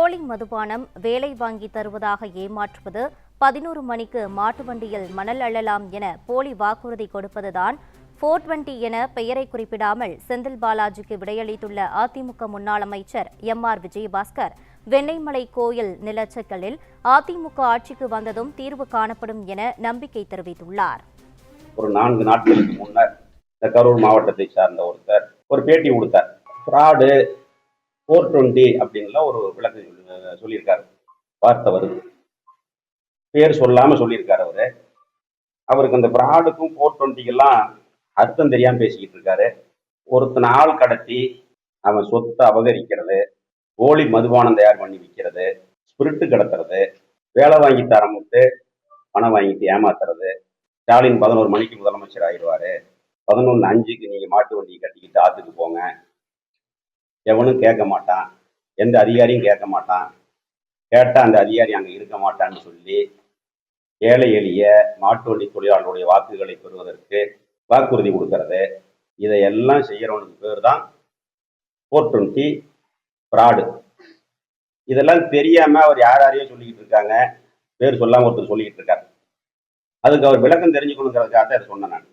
போலி மதுபானம், வேலை வாங்கி தருவதாக ஏமாற்றுவது, 11 மணிக்கு மாட்டு வண்டியில் மணல் அள்ளலாம் என போலி வாக்குறுதி கொடுப்பதுதான் 420 என பெயரை குறிப்பிடாமல் செந்தில் பாலாஜிக்கு விடையளித்துள்ள அதிமுக முன்னாள் அமைச்சர் எம்.ஆர். விஜயபாஸ்கர், வெண்ணெய்மலை கோயில் நிலச்சிக்கலில் அதிமுக ஆட்சிக்கு வந்ததும் தீர்வு காணப்படும் என நம்பிக்கை தெரிவித்துள்ளார். ஒரு 4 நாட்களுக்கு முன்னர் இந்த கரூர் மாவட்டத்தை சார்ந்த ஒருத்தர் ஒரு பேட்டி கொடுத்தார். ஃப்ராடு 420 அப்படின்லாம் ஒரு விளக்கம் சொல்லியிருக்காரு. வார்த்தை வருது, பேர் சொல்லாம சொல்லியிருக்காரு. அவருக்கு அந்த ஃப்ராடுக்கும் 420க்கெல்லாம் அர்த்தம் தெரியாம பேசிக்கிட்டு இருக்காரு. ஒருத்தனை ஆள் கடத்தி அவன் சொத்தை அபகரிக்கிறது, போலி மதுபானம் தயார் பண்ணி விற்கிறது, ஸ்பிரிட்டு கடத்துறது, வேலை வாங்கி தரமுட்டு பணம் வாங்கிட்டு ஏமாத்துறது. ஸ்டாலின் 11 மணிக்கு முதலமைச்சர் ஆயிடுவாரு, 11:05க்கு நீங்க மாட்டு வண்டியை கட்டிக்கிட்டு ஆத்துக்கு போங்க, எவனும் கேட்க மாட்டான், எந்த அதிகாரியும் கேட்க மாட்டான், கேட்டால் அந்த அதிகாரி அங்கே இருக்க மாட்டான்னு சொல்லி ஏழை எளிய மாட்டு வண்டி தொழிலாளர்களுடைய வாக்குகளை பெறுவதற்கு வாக்குறுதி கொடுக்கறது. இதையெல்லாம் செய்யறவனுக்கு பேர் தான் 420 ஃப்ராடு. இதெல்லாம் தெரியாம அவர் யாரையோ சொல்லிக்கிட்டு இருக்காங்க, பேர் சொல்லாம ஒருத்தர் சொல்லிக்கிட்டு இருக்காரு. அதுக்கு அவர் விளக்கம் தெரிஞ்சுக்கணுங்கிறதுக்காக தான் இதை சொன்னேன் நான்.